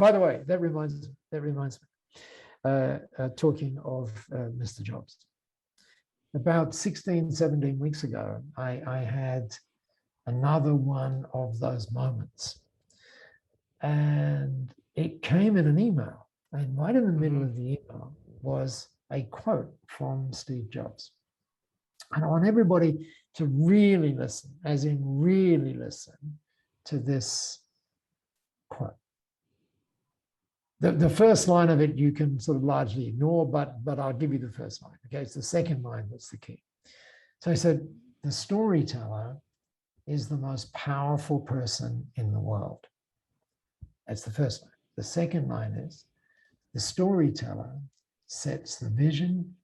by the way, that reminds me, talking of Mr. Jobs. About 16, 17 weeks ago, I had another one of those moments. And it came in an email. And right in the middle of the email was a quote from Steve Jobs. And I want everybody to really listen, as in really listen to this quote. The first line of it you can sort of largely ignore, but I'll give you the first line. Okay, it's the second line that's the key. So he said, the storyteller is the most powerful person in the world. That's the first line. The second line is, the storyteller sets the vision,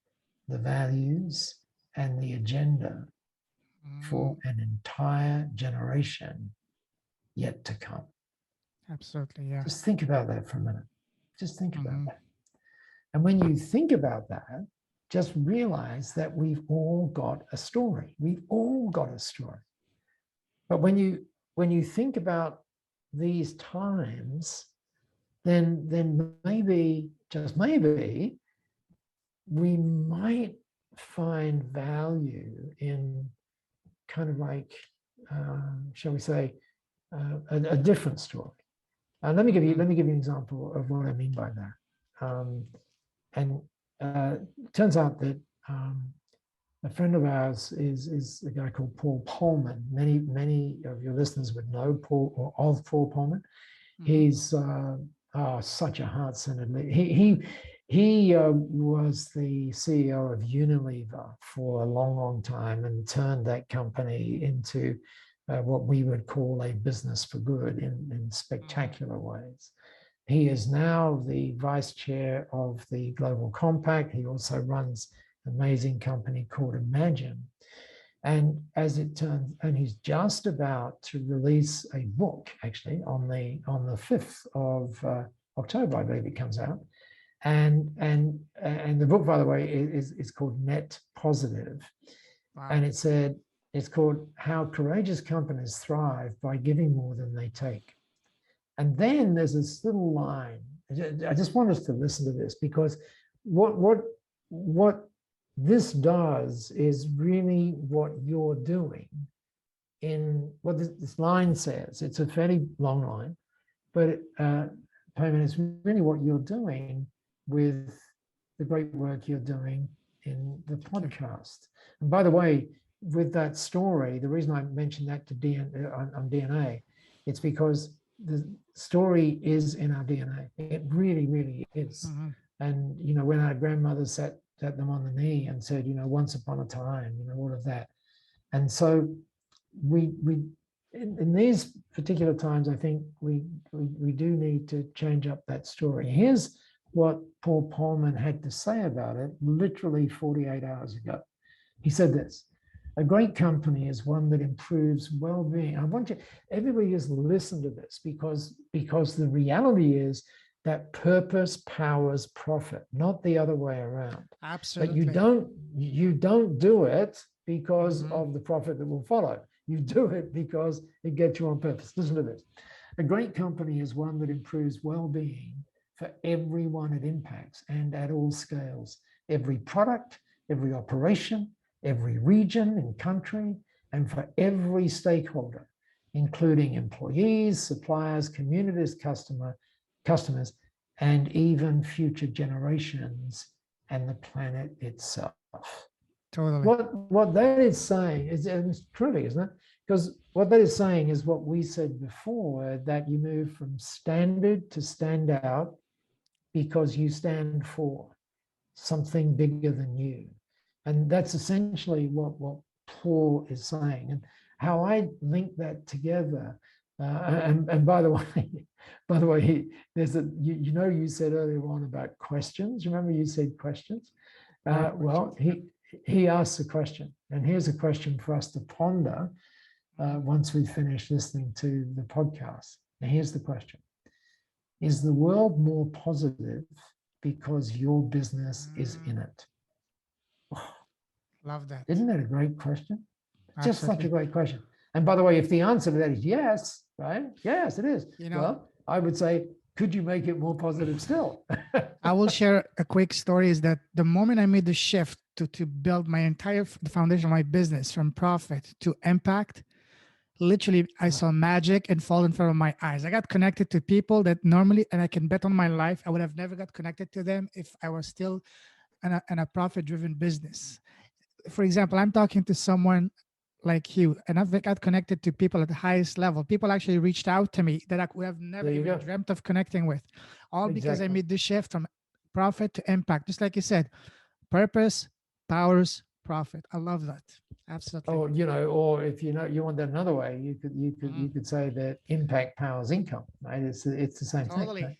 the values, and the agenda for an entire generation yet to come. Absolutely, yeah. Just think about that for a minute. Just think about that. And when you think about that, just realize that we've all got a story. We've all got a story. But when you think about these times, then maybe, just maybe, we might find value in kind of like, shall we say, a different story. Let me give you an example of what I mean by that. It turns out that a friend of ours is a guy called Paul Polman. Many of your listeners would know Paul or of Paul Polman. He's such a heart-centered leader. He was the CEO of Unilever for a long, long time and turned that company into what we would call a business for good in spectacular ways. He is now the vice chair of the Global Compact. He also runs an amazing company called Imagine. And as it turns, and he's just about to release a book, actually, on the 5th of October, I believe it comes out. And the book, by the way, is called Net Positive. Wow. And it's called How Courageous Companies Thrive by Giving More Than They Take. And then there's this little line. I just want us to listen to this, because what this does is really what you're doing in what this line says. It's a fairly long line, but Polman, it's really what you're doing with the great work you're doing in the podcast. And by the way, with that story, the reason I mentioned that to DNA, it's because the story is in our DNA. It really, really is. And, you know, when our grandmothers sat them on the knee and said, you know, once upon a time, you know, all of that. And so we in these particular times, I think we do need to change up that story. Here's what Paul Polman had to say about it literally 48 hours ago. He said this: a great company is one that improves well-being. I want you, everybody, just listen to this, because the reality is that purpose powers profit, not the other way around. Absolutely. But you don't do it because of the profit that will follow. You do it because it gets you on purpose. Listen to this. A great company is one that improves well-being for everyone it impacts and at all scales. Every product, every operation, every region and country, and for every stakeholder, including employees, suppliers, communities, customers, and even future generations and the planet itself. Totally. What that is saying is, and it's truly, isn't it? Because what that is saying is what we said before, that you move from standard to stand out because you stand for something bigger than you. And that's essentially what Paul is saying. And how I link that together, and by the way, there's you said earlier on about questions. Remember you said questions? Well, he asks a question, and here's a question for us to ponder once we finish listening to the podcast. Now, here's the question: is the world more positive because your business is in it? Oh, love that. Isn't that a great question? Absolutely. Just such a great question. And by the way, if the answer to that is yes, right? Yes, it is. You know, well, I would say could you make it more positive still? I will share a quick story is that the moment I made the shift to build my entire the foundation of my business from profit to impact, literally I saw magic and fall in front of my eyes. I got connected to people that normally, and I can bet on my life, I would have never got connected to them if I was still in a profit-driven business. For example, I'm talking to someone like you, and I've got connected to people at the highest level. People actually reached out to me that I would have never There you even go. dreamt of connecting with, all because I Exactly. made the shift from profit to impact. Just like you said, purpose powers profit. I love that. Absolutely. Or, you know, or if you know you want that another way, you could Mhm. say that impact powers income, right? It's the same thing. Totally. Right?